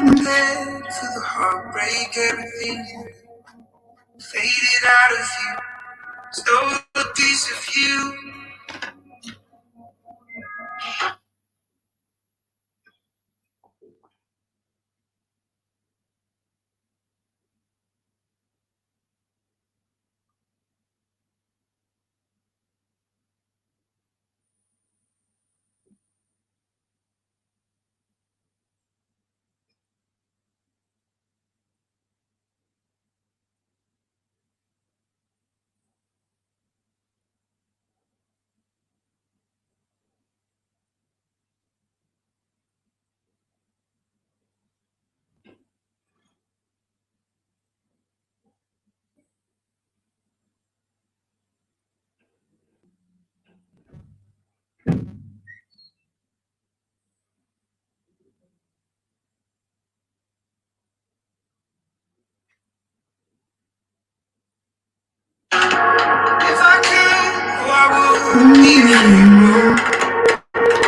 prepared for the heartbreak, everything faded out of you. Stole a piece of you. If I could, oh, I would even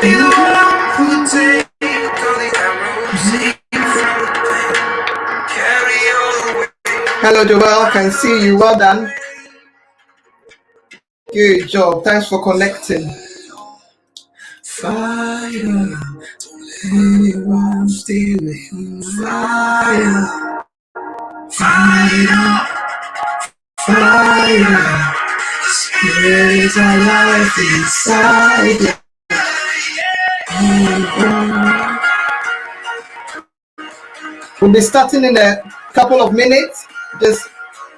be the one for the take all the arrows, save from the pain, carry all the weight. Hello, Joel. I can see you. Well done. Good job. Thanks for connecting. Fire, don't let anyone steal it. Fire, fire, fire. There's a life inside you. We'll be starting in a couple of minutes, just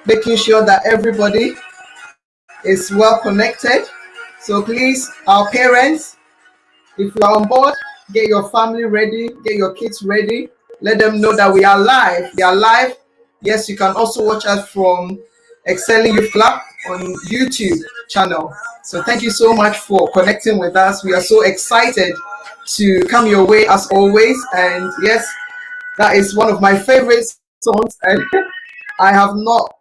making sure that everybody is well connected. So please, our parents, if you are on board, get your family ready, get your kids ready. Let them know that we are live. We are live. Yes, you can also watch us from Excelling Youth Club on YouTube channel. So thank you so much for connecting with us. We are so excited to come your way as always. And yes, that is one of my favorite songs, and I have not,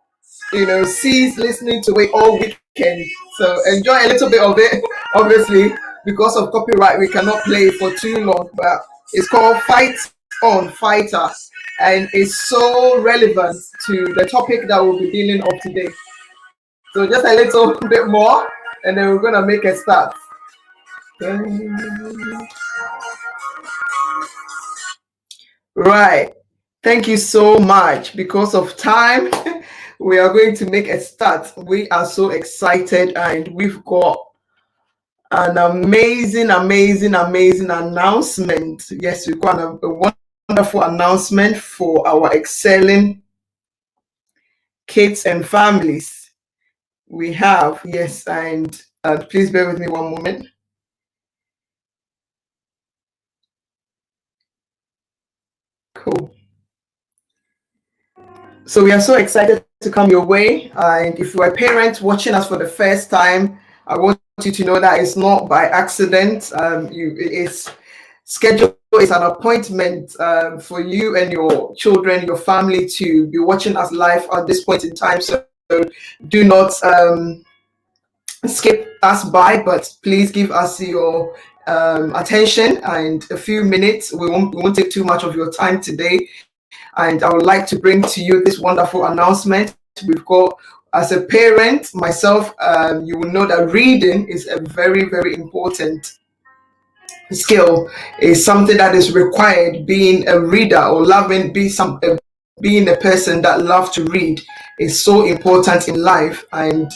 ceased listening to it all weekend. So enjoy a little bit of it. Obviously, because of copyright, we cannot play it for too long. But it's called Fight On Fighter, and it's so relevant to the topic that we'll be dealing of today. So just a little bit more, and then we're gonna make a start. Right. Thank you so much. Because of time, we are going to make a start. We are so excited, and we've got an amazing announcement. Yes, we've got a wonderful announcement for our excelling kids and families. We have, yes, and please bear with me one moment. Cool. So we are so excited to come your way. And if you are a parent watching us for the first time, I want you to know that it's not by accident. It's scheduled. It's an appointment for you and your children, your family, to be watching us live at this point in time. So do not skip us by, but please give us your attention and a few minutes. We won't take too much of your time today. And I would like to bring to you this wonderful announcement. We've got, as a parent, myself, you will know that reading is a very, very important skill. It's something that is required. Being a reader or being a person that loves to read is so important in life. And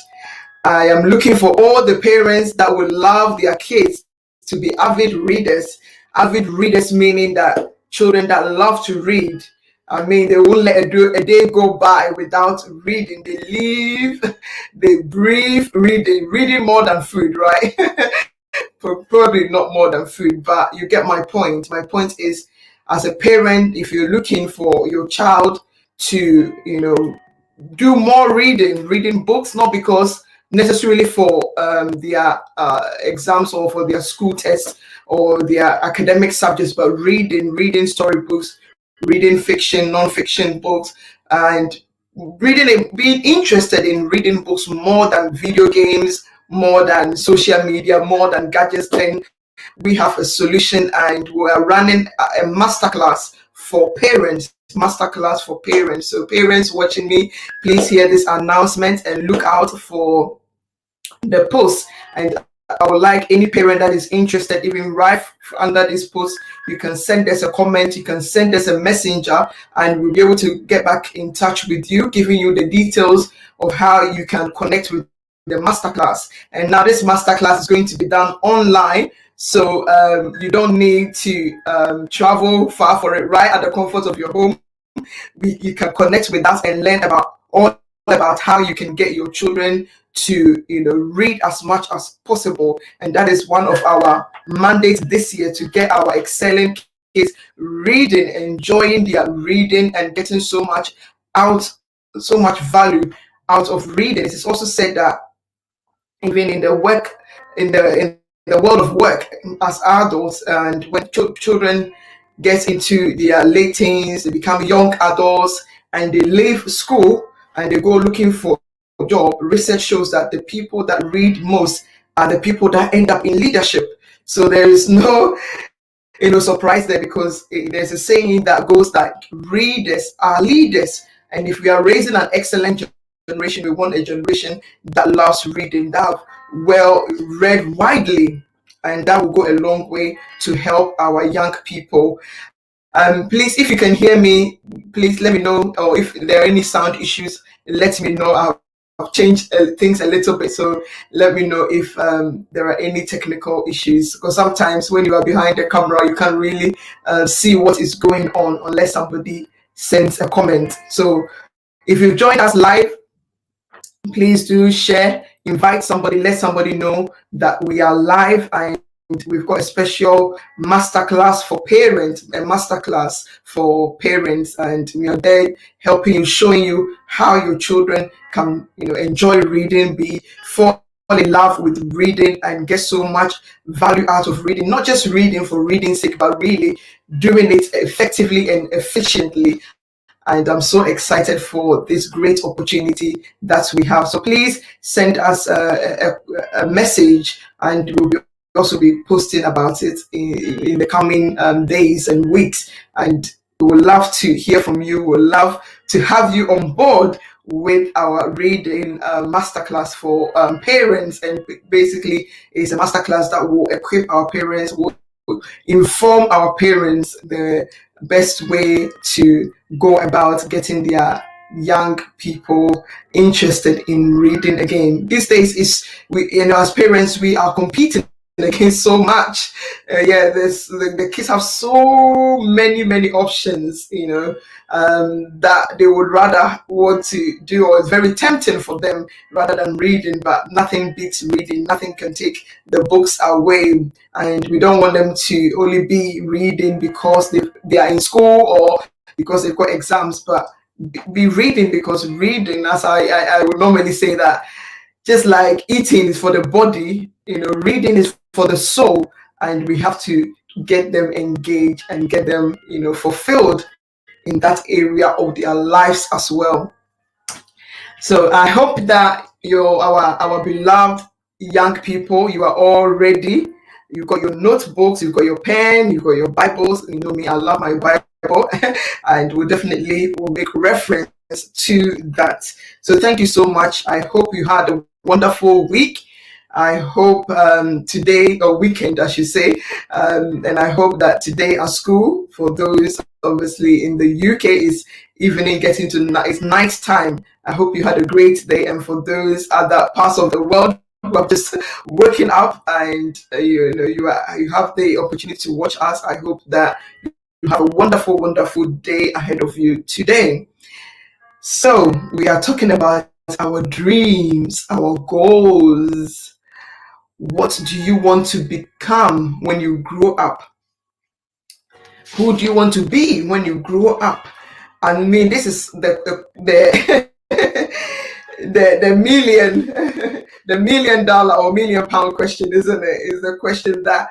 I am looking for all the parents that would love their kids to be avid readers. Avid readers meaning that children that love to read. I mean, they won't let a day go by without reading. They live, they breathe reading more than food, right? Probably not more than food, but you get my point. My point is, as a parent, if you're looking for your child to, do more reading books, not because necessarily for their exams or for their school tests or their academic subjects, but reading storybooks, reading fiction, non-fiction books, and being interested in reading books more than video games, more than social media, more than gadgets, then we have a solution, and we are running a masterclass for parents, masterclass for parents. So parents watching me, please hear this announcement and look out for the post. And I would like any parent that is interested, even right under this post, you can send us a comment, you can send us a messenger, and we'll be able to get back in touch with you, giving you the details of how you can connect with the masterclass. And now this masterclass is going to be done online, so you don't need to travel far for it. Right at the comfort of your home, you can connect with us and learn about all about how you can get your children to read as much as possible. And that is one of our mandates this year, to get our excellent kids reading, enjoying their reading, and getting so much value out of reading. It is also said that even in the world of work as adults, and when children get into their late teens, they become young adults and they leave school and they go looking for a job, research shows that the people that read most are the people that end up in leadership. So there is no surprise there, because there's a saying that goes that readers are leaders. And if we are raising an excellent generation, we want a generation that loves reading, that have well read widely, and that will go a long way to help our young people. Please, if you can hear me, please let me know, or if there are any sound issues, let me know. I've changed things a little bit, so let me know if there are any technical issues, because sometimes when you are behind the camera, you can't really see what is going on unless somebody sends a comment. So if you've joined us live, please do share, invite somebody, let somebody know that we are live, and we've got a special masterclass for parents, and we are there helping you, showing you how your children can enjoy reading, fall in love with reading, and get so much value out of reading. Not just reading for reading's sake, but really doing it effectively and efficiently. And I'm so excited for this great opportunity that we have. So please send us a message, and we'll also be posting about it in the coming days and weeks. And we would love to hear from you. We would love to have you on board with our reading masterclass for parents. And basically, it's a masterclass that will equip our parents, will inform our parents the best way to go about getting their young people interested in reading. Again, these days, as parents, we are competing against so much. The kids have so many options, that they would rather want to do, or it's very tempting for them, rather than reading. But nothing beats reading. Nothing can take the books away. And we don't want them to only be reading because they are in school, or because they've got exams, but be reading, because reading, as I would normally say, that just like eating is for the body, reading is for the soul, and we have to get them engaged and get them, fulfilled in that area of their lives as well. So I hope that our beloved young people, you are all ready. You've got your notebooks, you've got your pen, you've got your Bibles. You know me, I love my Bible, and we definitely will make reference to that. So thank you so much. I hope you had a wonderful week. I hope today, or weekend I should say, and I hope that today at school, for those obviously in the UK, is evening getting to it's night time. I hope you had a great day, and for those other parts of the world who are just waking up and you have the opportunity to watch us, I hope that you have a wonderful day ahead of you today. So we are talking about our dreams, our goals. What do you want to become when you grow up? Who do you want to be when you grow up? I mean, this is the the million the $1 million or £1 million question, isn't it? Is the question that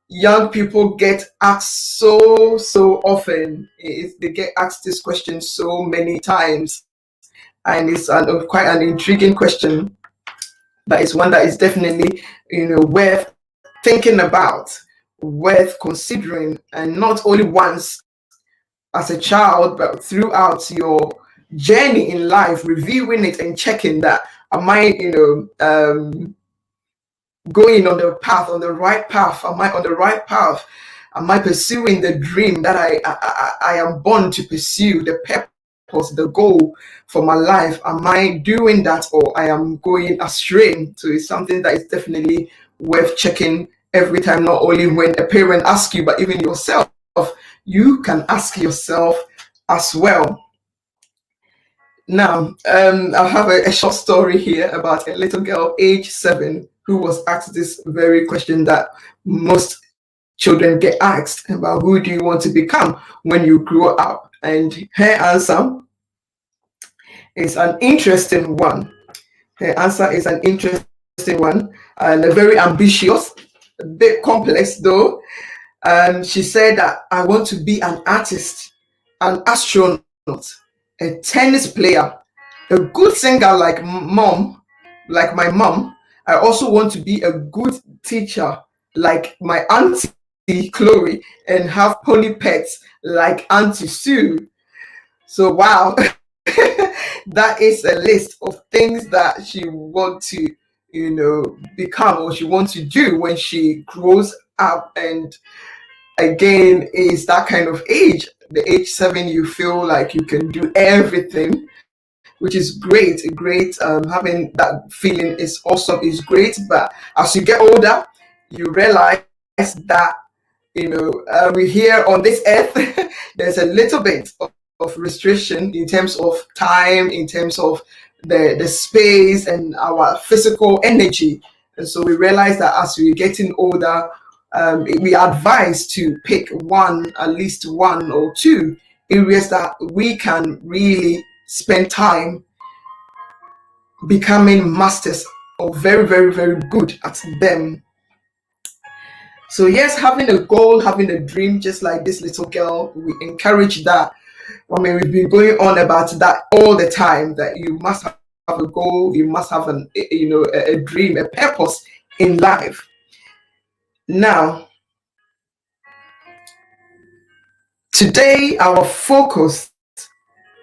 young people get asked so often. They get asked this question so many times, and it's quite an intriguing question. But it's one that is definitely, worth thinking about, worth considering, and not only once, as a child, but throughout your journey in life, reviewing it and checking that, am I, going on the path, on the right path? Am I on the right path? Am I pursuing the dream that I am born to pursue, the purpose, the goal for my life? Am I doing that, or I am going astray? So it's something that is definitely worth checking every time, not only when a parent asks you, but even yourself. You can ask yourself as well. Now, I have a short story here about a little girl, age 7, who was asked this very question that most children get asked about: who do you want to become when you grow up? And her answer is an interesting one. Her answer is an interesting one and a very ambitious, a bit complex though. She said that I want to be an artist, an astronaut, a tennis player, a good singer like mom, like my mom. I also want to be a good teacher like my auntie Chloe, and have pony pets like Auntie Sue. So wow, that is a list of things that she want to, become, or she wants to do when she grows up. And again, is that kind of age, the age 7, you feel like you can do everything, which is great. Great. Having that feeling is awesome, is great. But as you get older, you realize that, we here on this earth, there's a little bit of restriction in terms of time, in terms of the space and our physical energy. And so we realize that as we're getting older, we are advised to pick one, at least one or two areas that we can really spend time becoming masters, or very, very, very good at them. So yes, having a goal, having a dream, just like this little girl, we encourage that. I mean, we've been going on about that all the time, that you must have a goal, you must have a dream, a purpose in life. Now, today our focus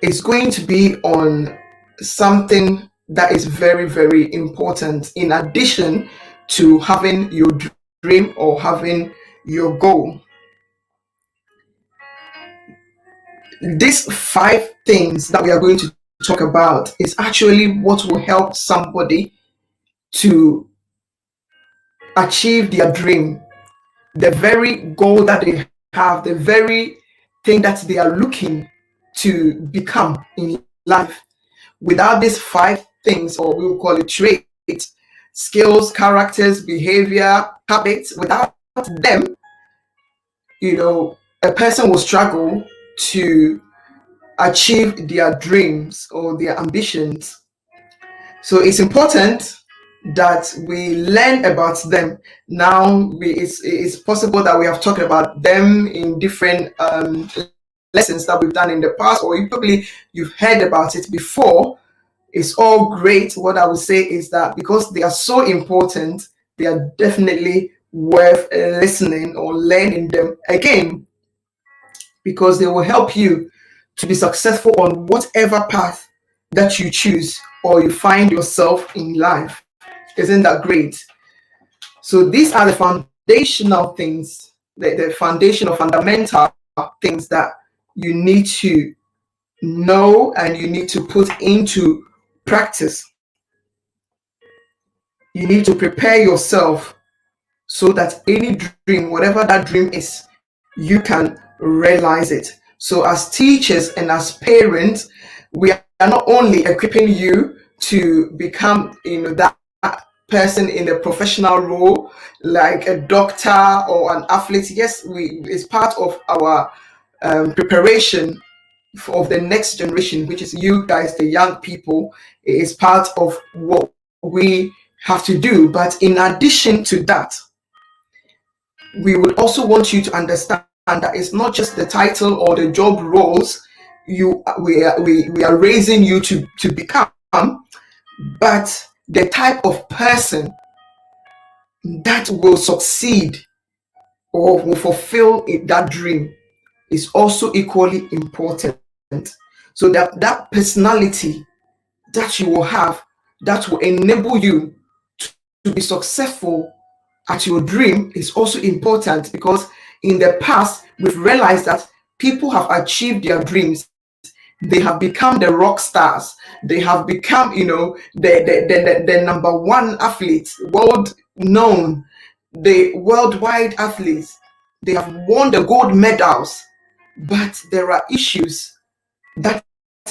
is going to be on something that is very, very important, in addition to having your dream or having your goal. These 5 things that we are going to talk about is actually what will help somebody to achieve their dream, the very goal that they have, the very thing that they are looking to become in life. Without these 5 things, or we will call it traits, skills, characters, behavior, habits, without them, a person will struggle to achieve their dreams or their ambitions. So it's important that we learn about them. Now, it's possible that we have talked about them in different lessons that we've done in the past, or you've heard about it before. It's all great. What I would say is that because they are so important, they are definitely worth listening or learning them again, because they will help you to be successful on whatever path that you choose or you find yourself in life. Isn't that great? So these are the foundational things, the foundational, fundamental things that you need to know and you need to put into practice. You need to prepare yourself so that any dream, whatever that dream is, you can realize it. So as teachers and as parents, we are not only equipping you to become, that person in a professional role, like a doctor or an athlete. Yes, it's part of our preparation of the next generation, which is you guys, the young people. It is part of what we have to do. But in addition to that, we would also want you to understand that it's not just the title or the job roles we are raising you to become, but the type of person that will succeed or will fulfill that dream. is also equally important. So that personality that you will have, that will enable you to be successful at your dream, is also important, because in the past we've realized that people have achieved their dreams. They have become the rock stars. They have become, the number one athletes, world known, the worldwide athletes. They have won the gold medals, but there are issues that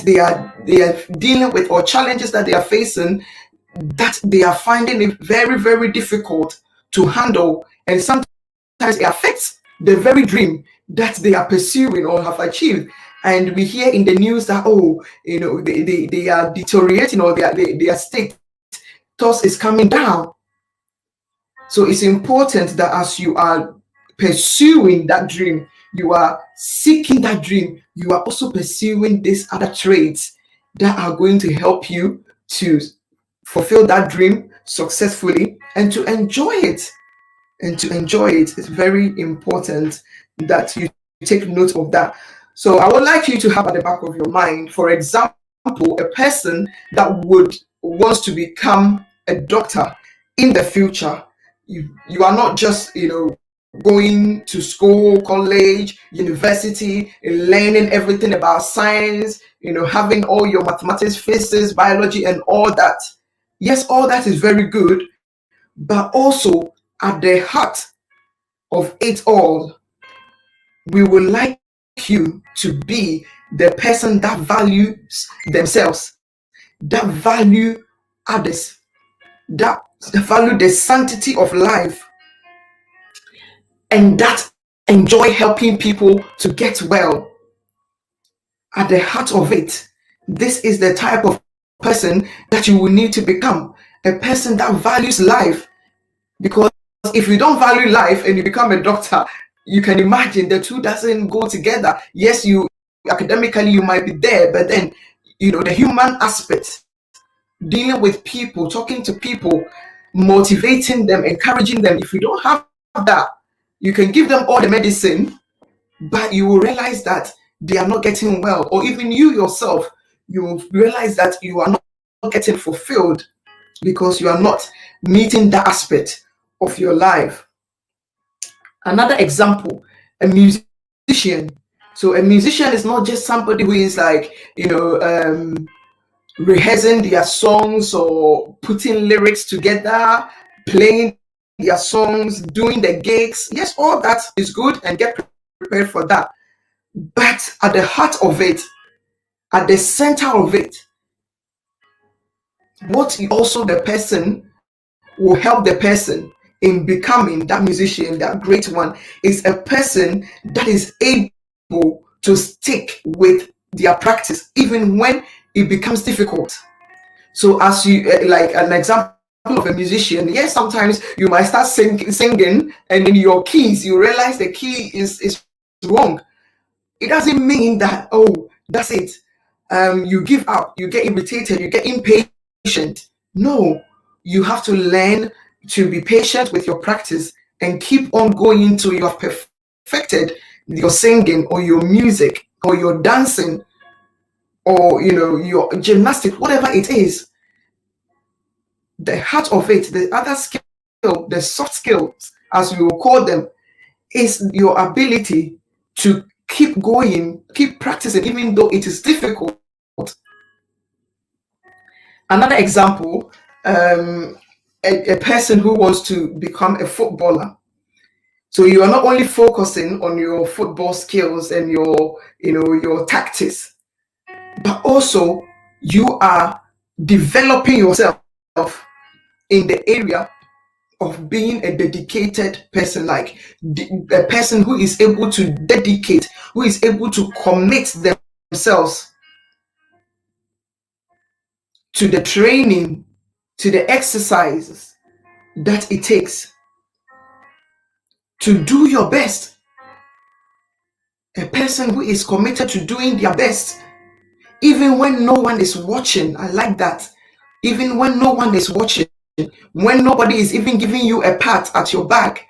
they are dealing with, or challenges that they are facing, that they are finding it very, very difficult to handle, and sometimes it affects the very dream that they are pursuing or have achieved. And we hear in the news that, oh, they are deteriorating, or their status is coming down. So it's important that as you are pursuing that dream, you are seeking that dream, you are also pursuing these other traits that are going to help you to fulfill that dream successfully, and to enjoy it. It's very important that you take note of that. So I would like you to have at the back of your mind, for example, a person that would wants to become a doctor in the future. You are not just, going to school, college, university, and learning everything about science, having all your mathematics, physics, biology, and all that. Yes, all that is very good, but also at the heart of it all, we would like you to be the person that values themselves, that value others, that value the sanctity of life, and that enjoy helping people to get well. At the heart of it, this is the type of person that you will need to become, a person that values life. Because if you don't value life and you become a doctor, you can imagine the two doesn't go together. Yes, you academically you might be there, but then the human aspect, dealing with people, talking to people, motivating them, encouraging them. If you don't have that, you can give them all the medicine, but you will realize that they are not getting well, or even you yourself, you will realize that you are not getting fulfilled, because you are not meeting that aspect of your life. Another example, a musician. So a musician is not just somebody who is like, rehearsing their songs or putting lyrics together, playing their songs, doing the gigs. Yes, all that is good, and get prepared for that. But at the heart of it, at the center of it, what also the person will help the person in becoming that musician, that great one, is a person that is able to stick with their practice even when it becomes difficult. So as you like an example of a musician, yes, sometimes you might start singing, and in your keys you realize the key is wrong. It doesn't mean that, oh, that's it, you give up, you get irritated, you get impatient. No, you have to learn to be patient with your practice and keep on going until you have perfected your singing or your music or your dancing, or your gymnastics, whatever it is. The heart of it, the other skill, the soft skills, as we will call them, is your ability to keep going, keep practicing, even though it is difficult. Another example, a person who wants to become a footballer. So you are not only focusing on your football skills and your tactics, but also you are developing yourself in the area of being a dedicated person, like a person who is able to dedicate, who is able to commit themselves to the training, to the exercises that it takes to do your best. A person who is committed to doing their best, even when no one is watching. I like that. Even when no one is watching, when nobody is even giving you a pat at your back,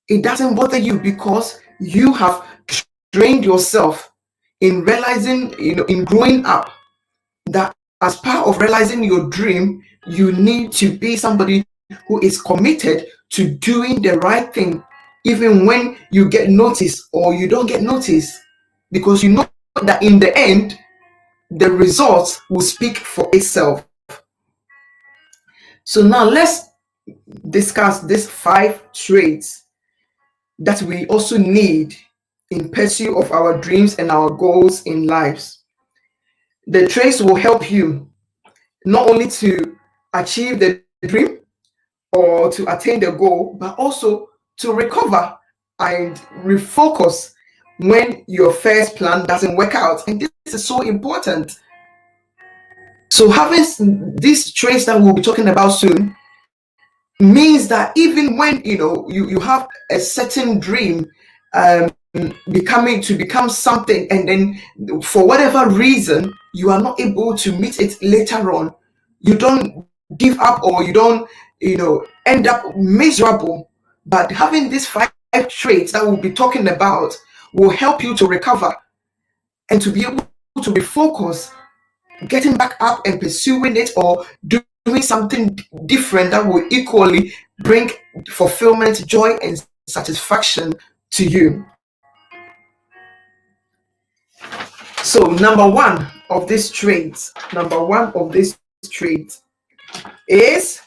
it doesn't bother you, because you have trained yourself in realizing, in growing up, that as part of realizing your dream, you need to be somebody who is committed to doing the right thing, even when you get noticed or you don't get noticed, because you know that in the end, the results will speak for itself. So now let's discuss these 5 traits that we also need in pursuit of our dreams and our goals in lives. The traits will help you not only to achieve the dream or to attain the goal, but also to recover and refocus when your first plan doesn't work out. And this is so important. So having these traits that we'll be talking about soon means that even when you have a certain dream, um, become something, and then for whatever reason you are not able to meet it later on, you don't give up, or you don't end up miserable. But having these 5 traits that we'll be talking about will help you to recover and to be able to refocus, getting back up and pursuing it, or doing something different that will equally bring fulfillment, joy, and satisfaction to you. So number one of these traits is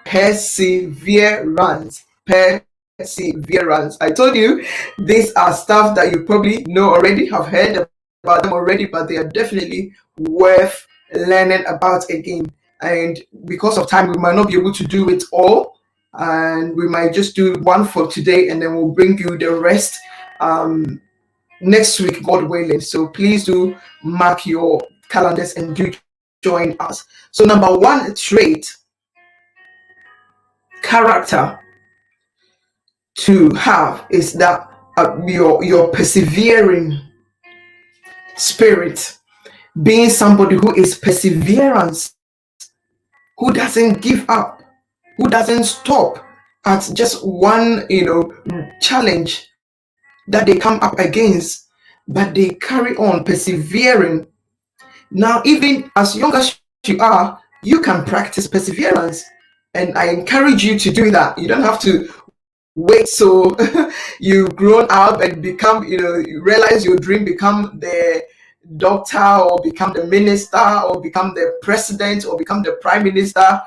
perseverance. Perseverance. I told you these are stuff that you probably know already, have heard about them already, but they are definitely worth learning about again. And because of time, we might not be able to do it all, and we might just do one for today, and then we'll bring you the rest next week, God willing. So please do mark your calendars and do join us. So number one trait, character to have, is that your persevering spirit. Being somebody who is perseverance, who doesn't give up, who doesn't stop at just one challenge that they come up against, but they carry on persevering. Now, even as young as you are, you can practice perseverance, and I encourage you to do that. You don't have to wait so you've grown up and become, you realize your dream, become the doctor, or become the minister, or become the president, or become the prime minister,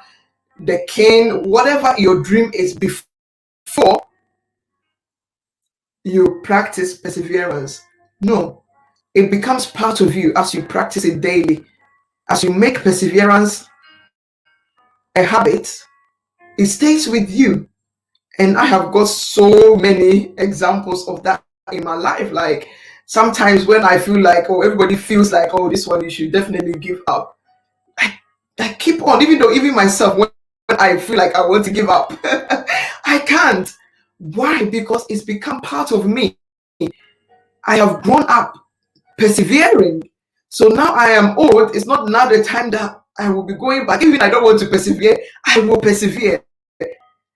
the king, whatever your dream is, before you practice perseverance. No, it becomes part of you as you practice it daily. As you make perseverance a habit, it stays with you. And I have got so many examples of that in my life. Like, sometimes when I feel like, oh, everybody feels like, oh, this one you should definitely give up, I keep on, even myself, when I feel like I want to give up, I can't. Why? Because it's become part of me. I have grown up persevering. So now I am old. It's not now the time that I will be going back. Even I don't want to persevere, I will persevere.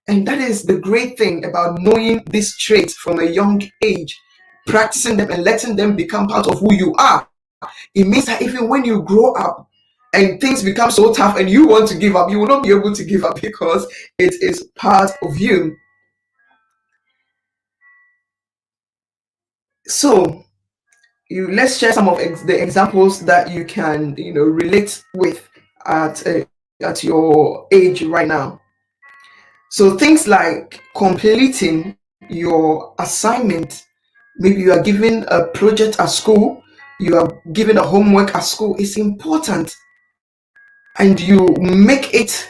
And that is the great thing about knowing these traits from a young age, practicing them and letting them become part of who you are. It means that even when you grow up and things become so tough and you want to give up, you will not be able to give up, because it is part of you. So let's share some of the examples that you can relate with at your age right now. So things like completing your assignment. Maybe you are given a project at school, you are given a homework at school. It's important, and you make it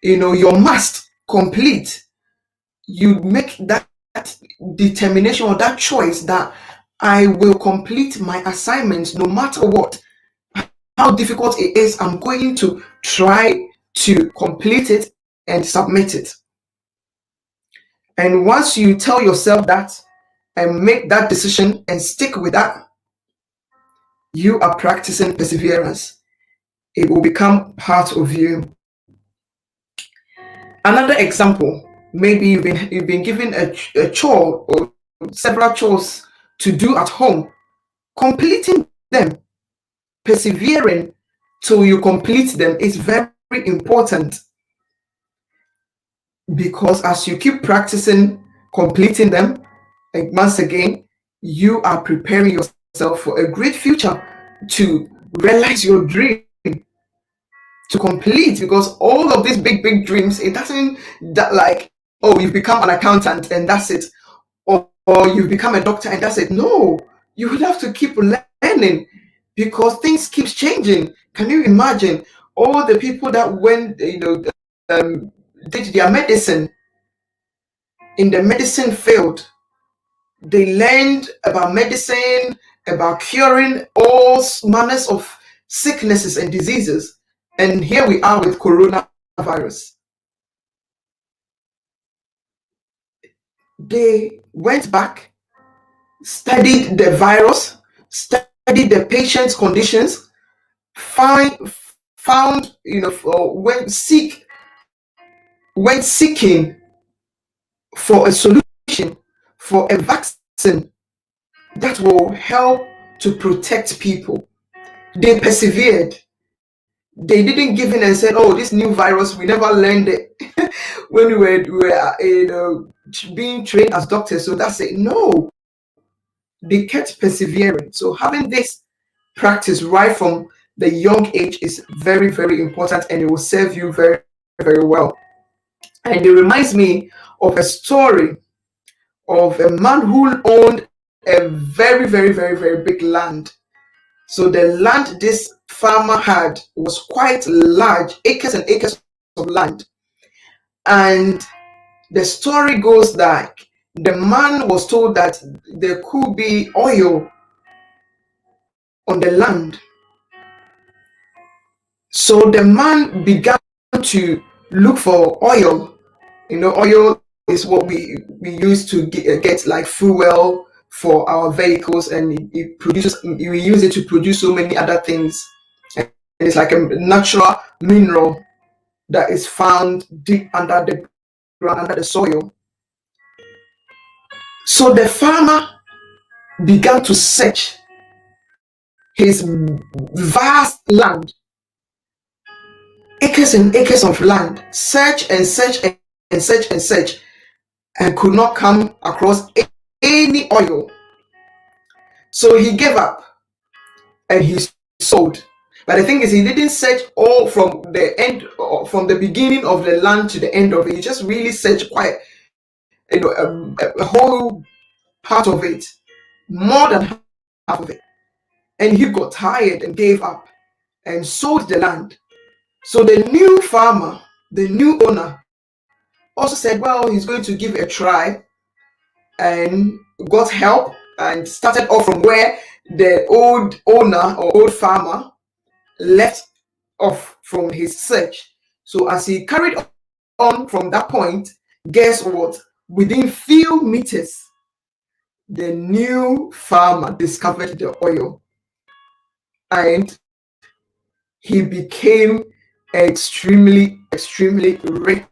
your must complete. You make that determination, or that choice, that I will complete my assignments no matter what, how difficult it is. I'm going to try to complete it and submit it. And once you tell yourself that and make that decision and stick with that, you are practicing perseverance. It will become part of you. Another example, maybe you've been given a chore, or several chores to do at home, completing them, persevering till you complete them is very important, because as you keep practicing completing them, like once again, you are preparing yourself for a great future to realize your dream, to complete. Because all of these big dreams, it doesn't that like, oh, you've become an accountant and that's it, or you've become a doctor and that's it. No, you would have to keep learning, because things keeps changing. Can you imagine all the people that went, did their medicine in the medicine field? They learned about medicine, about curing all manners of sicknesses and diseases. And here we are with coronavirus. They went back, studied the virus, studied the patient's conditions, found, went seeking for a solution, for a vaccine that will help to protect people. They persevered. They didn't give in and said, "Oh, this new virus, we never learned it when we were being trained as doctors, so that's it." No, they kept persevering. So having this practice right from the young age is very, very important, and it will serve you very, very well. And it reminds me of a story of a man who owned a very, very, very, very big land. So the land this farmer had was quite large, acres and acres of land. And the story goes that the man was told that there could be oil on the land. So the man began to look for oil. Oil is what we use to get like fuel for our vehicles, and it produces, we use it to produce so many other things. And it's like a natural mineral that is found deep under the ground, under the soil. So the farmer began to search his vast land, acres and acres of land, search and search and search and search, and could not come across any oil. So he gave up and he sold. But the thing is, he didn't search all from the end, from the beginning of the land to the end of it. He just really searched quite, a whole part of it, more than half of it. And he got tired and gave up and sold the land. So the new farmer, the new owner, also said, well, he's going to give it a try, and got help and started off from where the old owner or old farmer left off from his search. So as he carried on from that point, guess what? Within few meters, the new farmer discovered the oil, and he became extremely, extremely rich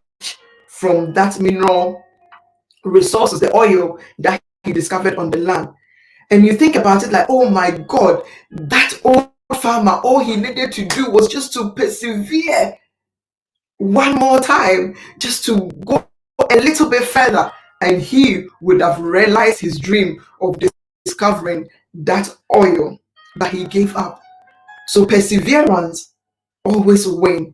from that mineral resources, the oil that he discovered on the land. And you think about it like, oh my God, that old farmer, all he needed to do was just to persevere one more time, just to go a little bit further, and he would have realized his dream of discovering that oil, but he gave up. So perseverance always wins.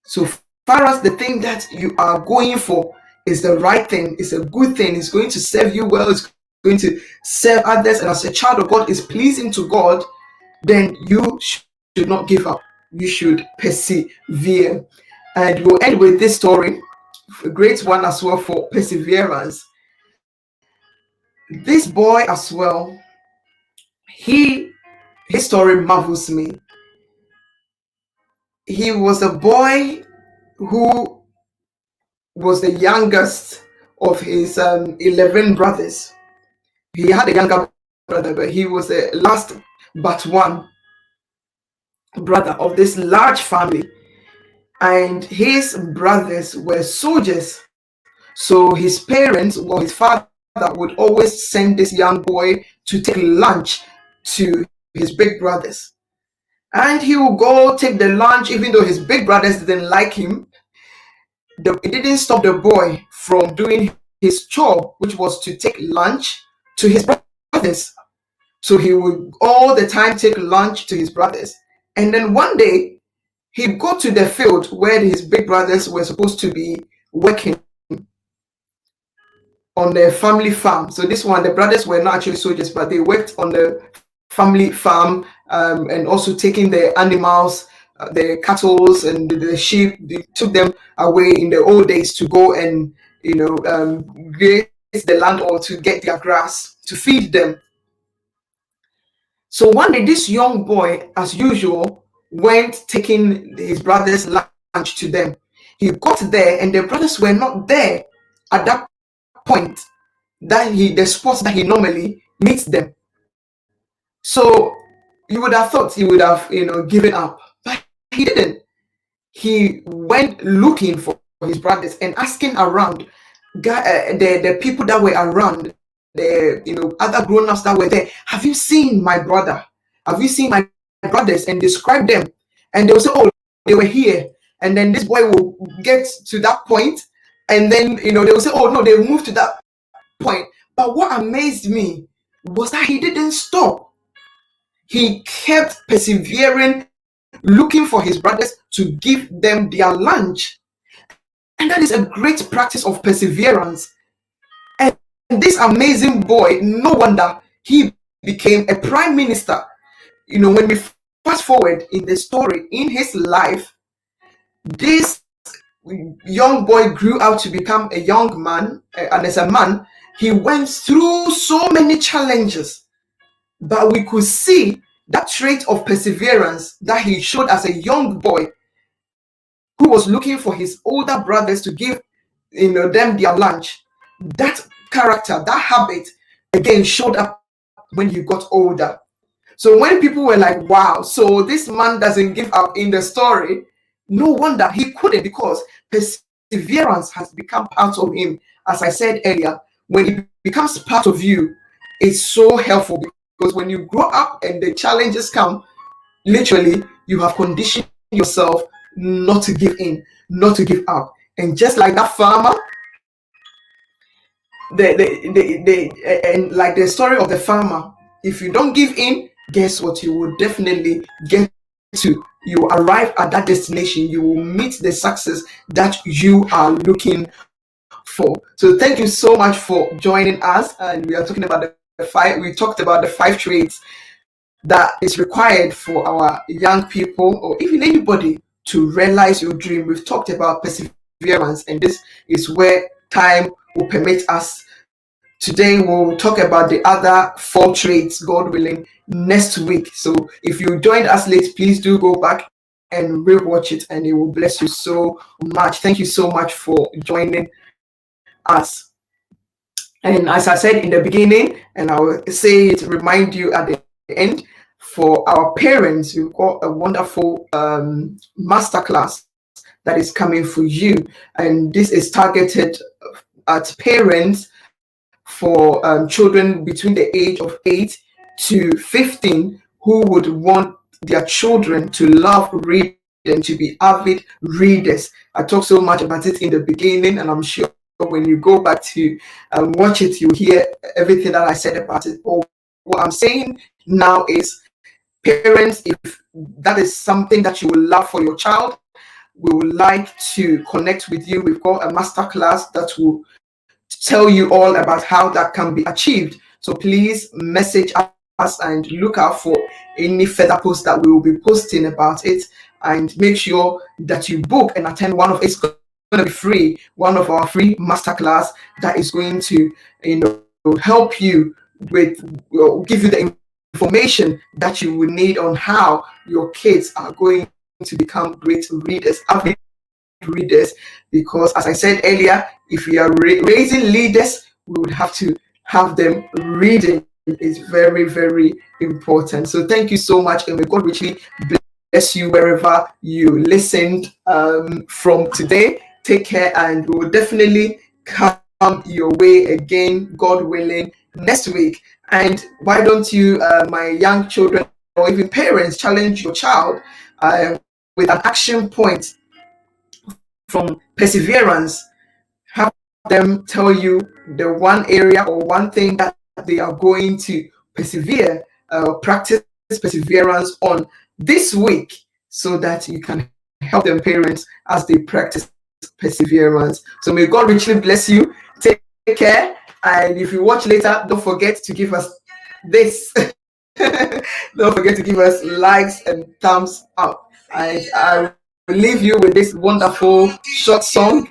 So far as the thing that you are going for is the right thing, it's a good thing, it's going to serve you well, it's going to serve others, and as a child of God is pleasing to God, then you should not give up. You should persevere. And we'll end with this story, a great one as well for perseverance. This boy as well, his story marvels me. He was a boy who was the youngest of his 11 brothers. He had a younger brother, but he was the last but one brother of this large family. And his brothers were soldiers. So his parents, or his father, would always send this young boy to take lunch to his big brothers. And he will go take the lunch, even though his big brothers didn't like him. It didn't stop the boy from doing his chore, which was to take lunch to his brothers. So he would all the time take lunch to his brothers. And then one day, he'd go to the field where his big brothers were supposed to be working on the family farm. So this one, the brothers were not actually soldiers, but they worked on the family farm, and also taking the animals, the cattle and the sheep. They took them away in the old days to go and graze the land or to get their grass to feed them. So one day, this young boy, as usual, went taking his brother's lunch to them. He got there, and the brothers were not there at that point, the spot that he normally meets them. So you would have thought he would have, given up, but he didn't. He went looking for his brothers and asking around the people that were around, the other grown-ups that were there. Have you seen my brother? Have you seen my brothers? And describe them. And they will say, oh, they were here. And then this boy will get to that point, and then they will say, oh no, they moved to that point. But what amazed me was that he didn't stop. He kept persevering, looking for his brothers to give them their lunch. And that is a great practice of perseverance. And this amazing boy, no wonder he became a prime minister. When we fast forward in the story, in his life, this young boy grew out to become a young man, and as a man, he went through so many challenges. But we could see that trait of perseverance that he showed as a young boy who was looking for his older brothers to give them their lunch. That character, that habit, again showed up when he got older. So when people were like, wow, so this man doesn't give up in the story, no wonder he couldn't, because perseverance has become part of him. As I said earlier, when it becomes part of you, it's so helpful, because when you grow up and the challenges come, literally, you have conditioned yourself not to give in, not to give up. And just like that farmer, and like the story of the farmer, if you don't give in, guess what? You will definitely get to. You arrive at that destination. You will meet the success that you are looking for. So thank you so much for joining us. And we are talking about the five. We talked about the 5 traits that is required for our young people, or even anybody, to realize your dream. We've talked about perseverance, and this is where time will permit us. Today we'll talk about the other 4 traits, God willing, next week. So if you joined us late, please do go back and rewatch it, and it will bless you so much. Thank you so much for joining us. And as I said in the beginning, and I will say it, remind you at the end, for our parents, we've got a wonderful masterclass that is coming for you. And this is targeted at parents for children between the age of 8 to 15 who would want their children to love reading and to be avid readers. I talked so much about it in the beginning, and I'm sure when you go back to watch it, you hear everything that I said about it. But what I'm saying now is, parents, if that is something that you would love for your child, we would like to connect with you. We've got a masterclass that will tell you all about how that can be achieved. So please message us and look out for any further posts that we will be posting about it, and make sure that you book and attend one of it's going to be free, one of our free masterclass that is going to help you with, give you the information that you will need on how your kids are going to become great readers, avid readers. Because as I said earlier, if we are raising leaders, we would have to have them reading. It's very, very important. So thank you so much, and may God richly bless you wherever you listened from today. Take care, and we will definitely come your way again, God willing, next week. And why don't you, my young children or even parents, challenge your child with an action point from perseverance. Have them tell you the one area or one thing that they are going to persevere, practice perseverance on this week, so that you can help them parents as they practice perseverance. So may God richly bless you. Take care. And if you watch later, don't forget to give us this. Don't forget to give us likes and thumbs up. And I will leave you with this wonderful short song.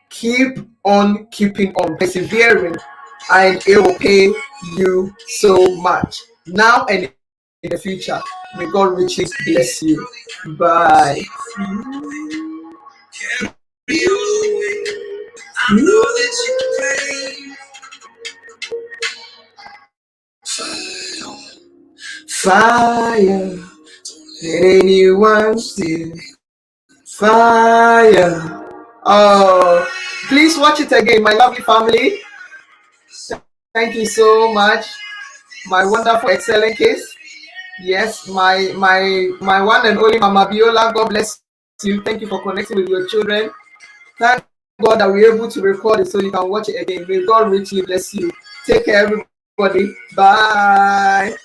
Keep on keeping on, persevering, and it will pay you so much now and in the future. May God richly bless you. Bye. I know that you pray. Fire. Anyone see fire? Oh, please watch it again, my lovely family. Thank you so much, my wonderful, excellent kids. Yes, my one and only Mama Biola. God bless you. Thank you for connecting with your children. Thank God that we're able to record it so you can watch it again. May God richly bless you. Take care, everybody. Bye.